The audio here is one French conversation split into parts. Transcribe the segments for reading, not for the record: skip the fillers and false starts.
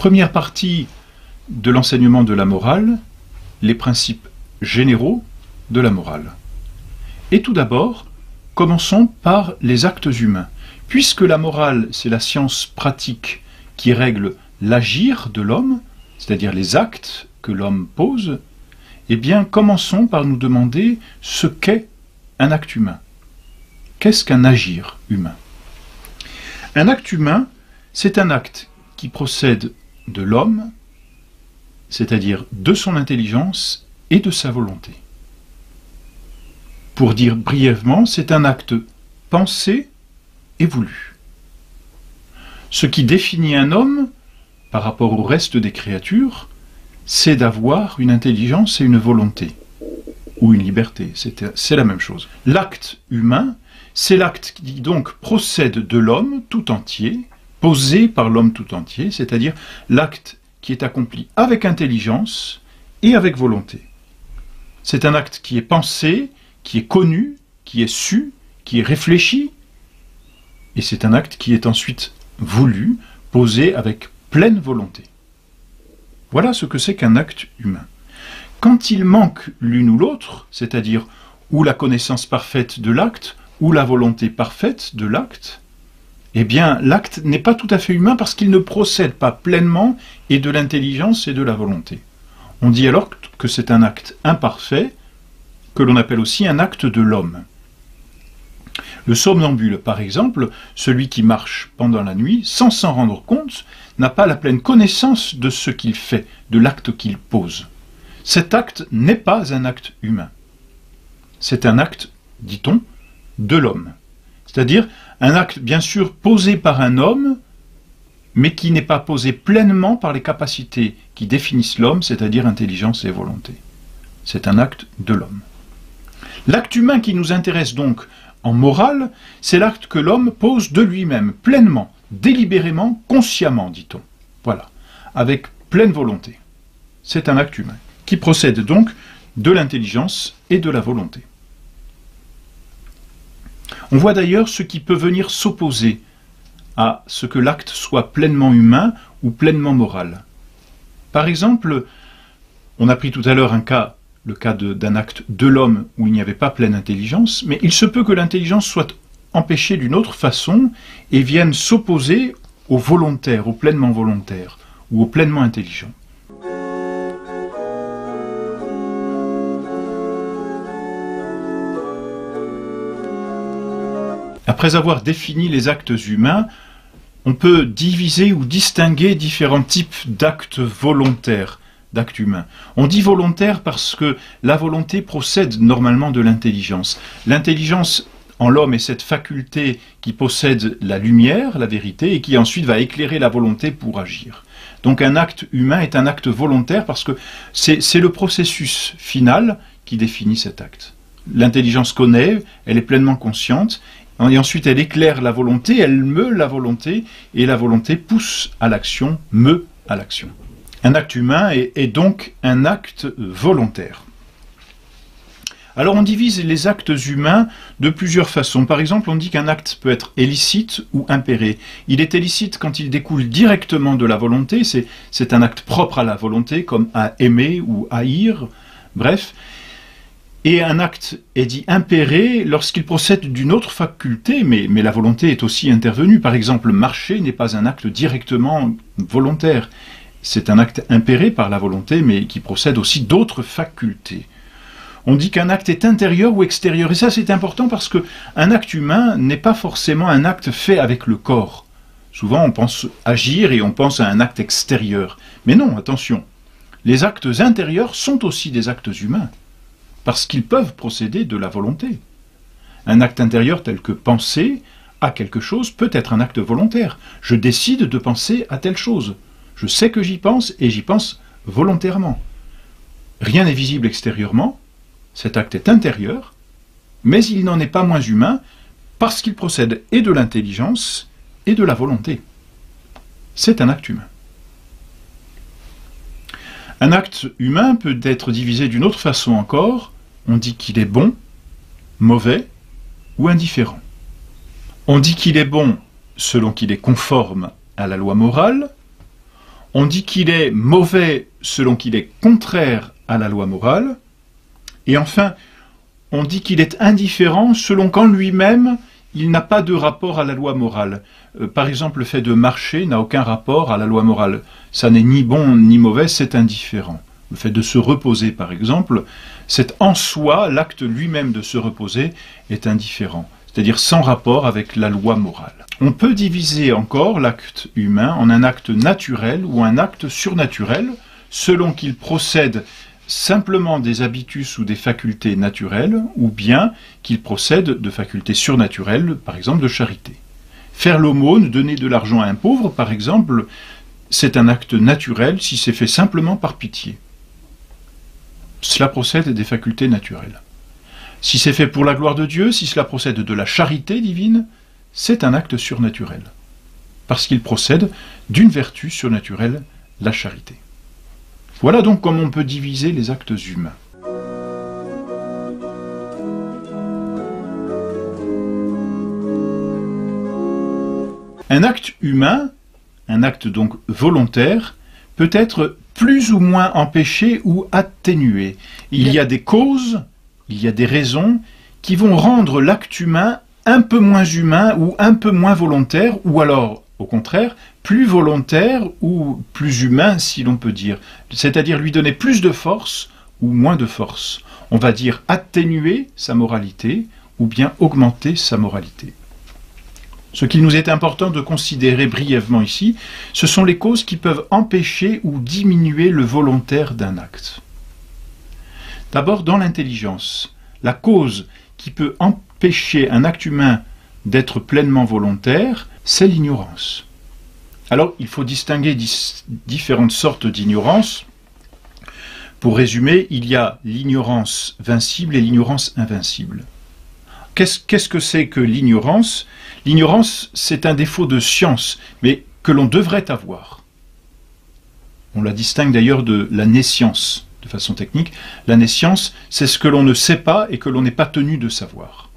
Première partie de l'enseignement de la morale, les principes généraux de la morale. Et tout d'abord, commençons par les actes humains. Puisque la morale, c'est la science pratique qui règle l'agir de l'homme, c'est-à-dire les actes que l'homme pose, eh bien, commençons par nous demander ce qu'est un acte humain. Qu'est-ce qu'un agir humain? Un acte humain, c'est un acte qui procède de l'homme, c'est-à-dire de son intelligence et de sa volonté. Pour dire brièvement, c'est un acte pensé et voulu. Ce qui définit un homme, par rapport au reste des créatures, c'est d'avoir une intelligence et une volonté, ou une liberté, c'est la même chose. L'acte humain, c'est l'acte qui donc procède de l'homme tout entier, posé par l'homme tout entier, c'est-à-dire l'acte qui est accompli avec intelligence et avec volonté. C'est un acte qui est pensé, qui est connu, qui est su, qui est réfléchi, et c'est un acte qui est ensuite voulu, posé avec pleine volonté. Voilà ce que c'est qu'un acte humain. Quand il manque l'une ou l'autre, c'est-à-dire ou la connaissance parfaite de l'acte, ou la volonté parfaite de l'acte, eh bien l'acte n'est pas tout à fait humain parce qu'il ne procède pas pleinement et de l'intelligence et de la volonté. On dit alors que c'est un acte imparfait, que l'on appelle aussi un acte de l'homme. Le somnambule, par exemple, celui qui marche pendant la nuit, sans s'en rendre compte, n'a pas la pleine connaissance de ce qu'il fait, de l'acte qu'il pose. Cet acte n'est pas un acte humain. C'est un acte, dit-on, de l'homme. C'est-à-dire un acte, bien sûr, posé par un homme, mais qui n'est pas posé pleinement par les capacités qui définissent l'homme, c'est-à-dire intelligence et volonté. C'est un acte de l'homme. L'acte humain qui nous intéresse donc en morale, c'est l'acte que l'homme pose de lui-même, pleinement, délibérément, consciemment, dit-on. Voilà, avec pleine volonté. C'est un acte humain, qui procède donc de l'intelligence et de la volonté. On voit d'ailleurs ce qui peut venir s'opposer à ce que l'acte soit pleinement humain ou pleinement moral. Par exemple, on a pris tout à l'heure le cas d'un acte de l'homme où il n'y avait pas pleine intelligence, mais il se peut que l'intelligence soit empêchée d'une autre façon et vienne s'opposer au volontaire, au pleinement volontaire ou au pleinement intelligent. Après avoir défini les actes humains, on peut diviser ou distinguer différents types d'actes volontaires, d'actes humains. On dit volontaire parce que la volonté procède normalement de l'intelligence. L'intelligence en l'homme est cette faculté qui possède la lumière, la vérité, et qui ensuite va éclairer la volonté pour agir. Donc un acte humain est un acte volontaire parce que c'est le processus final qui définit cet acte. L'intelligence connaît, elle est pleinement consciente, et ensuite elle éclaire la volonté, elle meut la volonté, et la volonté pousse à l'action, meut à l'action. Un acte humain est donc un acte volontaire. Alors on divise les actes humains de plusieurs façons. Par exemple, on dit qu'un acte peut être illicite ou impéré. Il est illicite quand il découle directement de la volonté, c'est un acte propre à la volonté, comme à aimer ou haïr, bref. Et un acte est dit impéré lorsqu'il procède d'une autre faculté, mais la volonté est aussi intervenue. Par exemple, marcher n'est pas un acte directement volontaire. C'est un acte impéré par la volonté, mais qui procède aussi d'autres facultés. On dit qu'un acte est intérieur ou extérieur, et ça c'est important parce qu'un acte humain n'est pas forcément un acte fait avec le corps. Souvent on pense agir et on pense à un acte extérieur. Mais non, attention, les actes intérieurs sont aussi des actes humains, parce qu'ils peuvent procéder de la volonté. Un acte intérieur tel que penser à quelque chose peut être un acte volontaire. Je décide de penser à telle chose. Je sais que j'y pense et j'y pense volontairement. Rien n'est visible extérieurement, cet acte est intérieur, mais il n'en est pas moins humain parce qu'il procède et de l'intelligence et de la volonté. C'est un acte humain. Un acte humain peut être divisé d'une autre façon encore. On dit qu'il est bon, mauvais ou indifférent. On dit qu'il est bon selon qu'il est conforme à la loi morale. On dit qu'il est mauvais selon qu'il est contraire à la loi morale. Et enfin, on dit qu'il est indifférent selon qu'en lui-même, il n'a pas de rapport à la loi morale. Par exemple, le fait de marcher n'a aucun rapport à la loi morale. Ça n'est ni bon ni mauvais, c'est indifférent. Le fait de se reposer, par exemple, c'est en soi, l'acte lui-même de se reposer est indifférent, c'est-à-dire sans rapport avec la loi morale. On peut diviser encore l'acte humain en un acte naturel ou un acte surnaturel, selon qu'il procède simplement des habitus ou des facultés naturelles, ou bien qu'il procède de facultés surnaturelles, par exemple de charité. Faire l'aumône, donner de l'argent à un pauvre, par exemple, c'est un acte naturel si c'est fait simplement par pitié. Cela procède des facultés naturelles. Si c'est fait pour la gloire de Dieu, si cela procède de la charité divine, c'est un acte surnaturel, parce qu'il procède d'une vertu surnaturelle, la charité. Voilà donc comment on peut diviser les actes humains. Un acte humain, un acte donc volontaire, peut être plus ou moins empêché ou atténué. Il y a des causes, il y a des raisons qui vont rendre l'acte humain un peu moins humain ou un peu moins volontaire, ou alors, au contraire, plus volontaire ou plus humain, si l'on peut dire. C'est-à-dire lui donner plus de force ou moins de force. On va dire atténuer sa moralité ou bien augmenter sa moralité. Ce qu'il nous est important de considérer brièvement ici, ce sont les causes qui peuvent empêcher ou diminuer le volontaire d'un acte. D'abord, dans l'intelligence, la cause qui peut empêcher un acte humain d'être pleinement volontaire, c'est l'ignorance. Alors, il faut distinguer différentes sortes d'ignorance. Pour résumer, il y a l'ignorance vincible et l'ignorance invincible. Qu'est-ce que c'est que l'ignorance? L'ignorance, c'est un défaut de science, mais que l'on devrait avoir. On la distingue d'ailleurs de la nescience, de façon technique. La nescience, c'est ce que l'on ne sait pas et que l'on n'est pas tenu de savoir.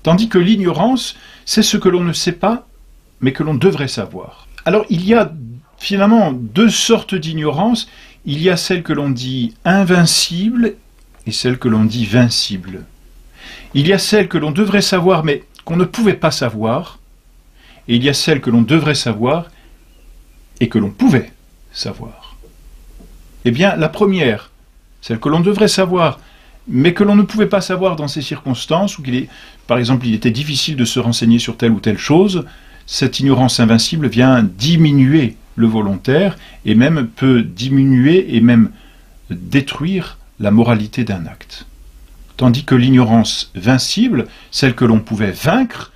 Tandis que l'ignorance, c'est ce que l'on ne sait pas, mais que l'on devrait savoir. Alors, il y a finalement deux sortes d'ignorance. Il y a celle que l'on dit invincible et celle que l'on dit vincible. Il y a celle que l'on devrait savoir, mais qu'on ne pouvait pas savoir, et il y a celle que l'on devrait savoir et que l'on pouvait savoir. Eh bien, la première, celle que l'on devrait savoir, mais que l'on ne pouvait pas savoir dans ces circonstances, ou par exemple, il était difficile de se renseigner sur telle ou telle chose, cette ignorance invincible vient diminuer le volontaire, et même peut diminuer et même détruire la moralité d'un acte. Tandis que l'ignorance vincible, celle que l'on pouvait vaincre,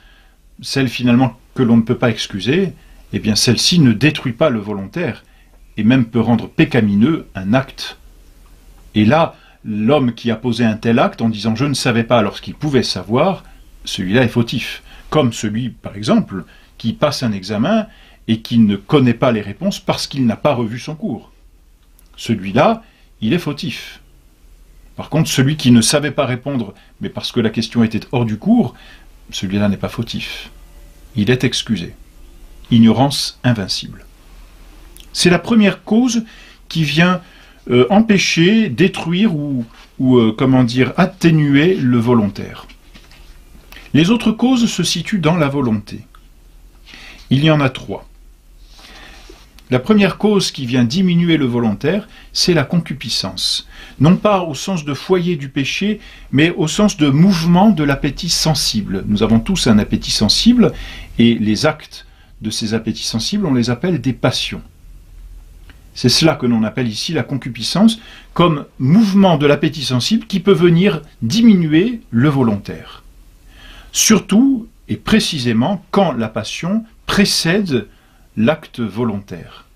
celle finalement que l'on ne peut pas excuser, eh bien celle-ci ne détruit pas le volontaire, et même peut rendre pécamineux un acte. Et là, l'homme qui a posé un tel acte en disant « je ne savais pas » alors qu'il pouvait savoir, celui-là est fautif. Comme celui, par exemple, qui passe un examen et qui ne connaît pas les réponses parce qu'il n'a pas revu son cours. Celui-là, il est fautif. Par contre, celui qui ne savait pas répondre, mais parce que la question était hors du cours, celui-là n'est pas fautif. Il est excusé. Ignorance invincible. C'est la première cause qui vient empêcher, détruire ou comment dire, atténuer le volontaire. Les autres causes se situent dans la volonté. Il y en a trois. La première cause qui vient diminuer le volontaire, c'est la concupiscence. Non pas au sens de foyer du péché, mais au sens de mouvement de l'appétit sensible. Nous avons tous un appétit sensible, et les actes de ces appétits sensibles, on les appelle des passions. C'est cela que l'on appelle ici la concupiscence, comme mouvement de l'appétit sensible qui peut venir diminuer le volontaire. Surtout, et précisément, quand la passion précède l'acte volontaire.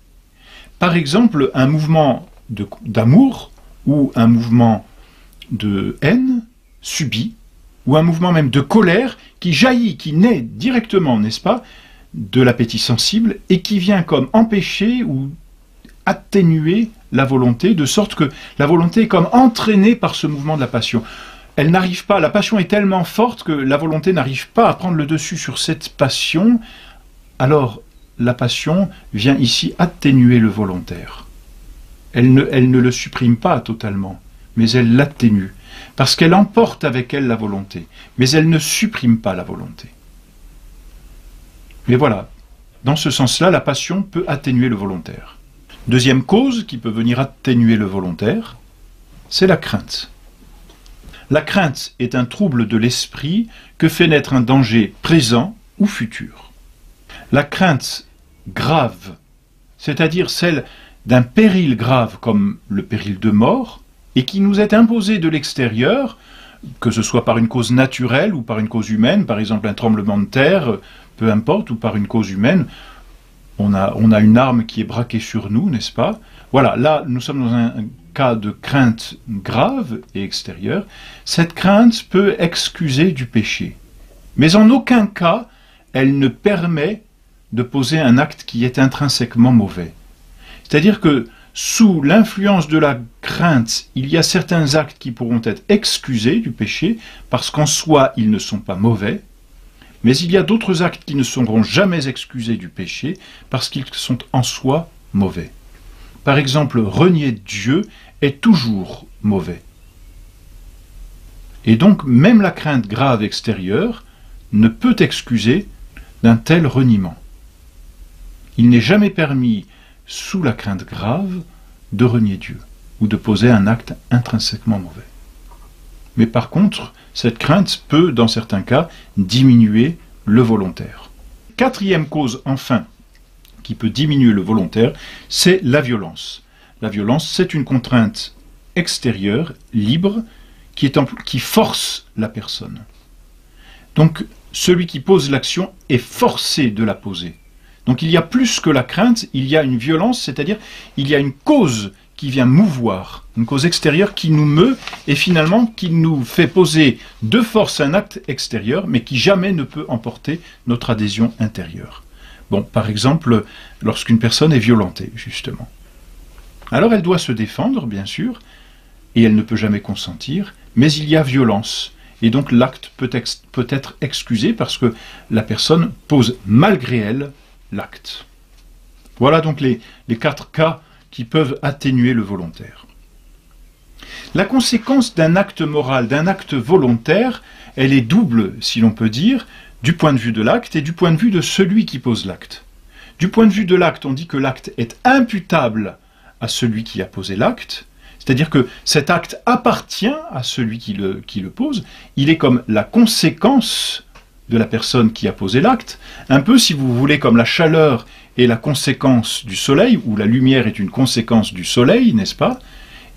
Par exemple, un mouvement d'amour ou un mouvement de haine subi, ou un mouvement même de colère qui jaillit, qui naît directement, n'est-ce pas, de l'appétit sensible et qui vient comme empêcher ou atténuer la volonté, de sorte que la volonté est comme entraînée par ce mouvement de la passion. Elle n'arrive pas, la passion est tellement forte que la volonté n'arrive pas à prendre le dessus sur cette passion, alors la passion vient ici atténuer le volontaire. Elle ne le supprime pas totalement, mais elle l'atténue, parce qu'elle emporte avec elle la volonté, mais elle ne supprime pas la volonté. Mais voilà, dans ce sens-là, la passion peut atténuer le volontaire. Deuxième cause qui peut venir atténuer le volontaire, c'est la crainte. La crainte est un trouble de l'esprit que fait naître un danger présent ou futur. La crainte grave, c'est-à-dire celle d'un péril grave comme le péril de mort, et qui nous est imposé de l'extérieur, que ce soit par une cause naturelle ou par une cause humaine, par exemple un tremblement de terre, peu importe, ou par une cause humaine, on a une arme qui est braquée sur nous, n'est-ce pas? Voilà, là, nous sommes dans un cas de crainte grave et extérieure. Cette crainte peut excuser du péché, mais en aucun cas, elle ne permet de poser un acte qui est intrinsèquement mauvais. C'est-à-dire que sous l'influence de la crainte, il y a certains actes qui pourront être excusés du péché, parce qu'en soi, ils ne sont pas mauvais, mais il y a d'autres actes qui ne seront jamais excusés du péché, parce qu'ils sont en soi mauvais. Par exemple, renier Dieu est toujours mauvais. Et donc, même la crainte grave extérieure ne peut excuser d'un tel reniement. Il n'est jamais permis, sous la crainte grave, de renier Dieu, ou de poser un acte intrinsèquement mauvais. Mais par contre, cette crainte peut, dans certains cas, diminuer le volontaire. Quatrième cause, enfin, qui peut diminuer le volontaire, c'est la violence. La violence, c'est une contrainte extérieure, libre, qui force la personne. Donc, celui qui pose l'action est forcé de la poser. Donc il y a plus que la crainte, il y a une violence, c'est-à-dire il y a une cause qui vient mouvoir, une cause extérieure qui nous meut et finalement qui nous fait poser de force un acte extérieur, mais qui jamais ne peut emporter notre adhésion intérieure. Bon, par exemple, lorsqu'une personne est violentée, justement. Alors elle doit se défendre, bien sûr, et elle ne peut jamais consentir, mais il y a violence. Et donc l'acte peut être excusé parce que la personne pose malgré elle l'acte. Voilà donc les 4 cas qui peuvent atténuer le volontaire. La conséquence d'un acte moral, d'un acte volontaire, elle est double, si l'on peut dire, du point de vue de l'acte et du point de vue de celui qui pose l'acte. Du point de vue de l'acte, on dit que l'acte est imputable à celui qui a posé l'acte, c'est-à-dire que cet acte appartient à celui qui le pose, il est comme la conséquence de la personne qui a posé l'acte, un peu, si vous voulez, comme la chaleur est la conséquence du soleil, ou la lumière est une conséquence du soleil, n'est-ce pas?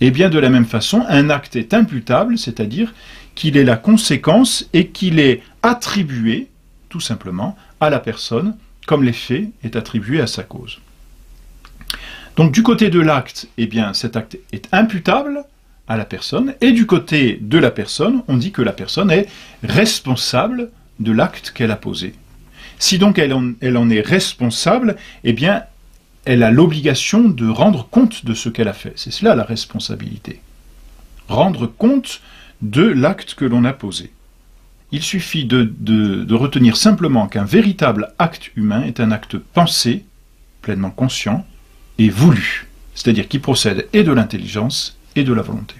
Et bien de la même façon, un acte est imputable, c'est-à-dire qu'il est la conséquence et qu'il est attribué, tout simplement, à la personne, comme l'effet est attribué à sa cause. Donc du côté de l'acte, eh bien cet acte est imputable à la personne, et du côté de la personne, on dit que la personne est responsable de l'acte qu'elle a posé. Si donc elle en est responsable, eh bien, elle a l'obligation de rendre compte de ce qu'elle a fait. C'est cela la responsabilité. Rendre compte de l'acte que l'on a posé. Il suffit de retenir simplement qu'un véritable acte humain est un acte pensé, pleinement conscient, et voulu, c'est-à-dire qui procède et de l'intelligence et de la volonté.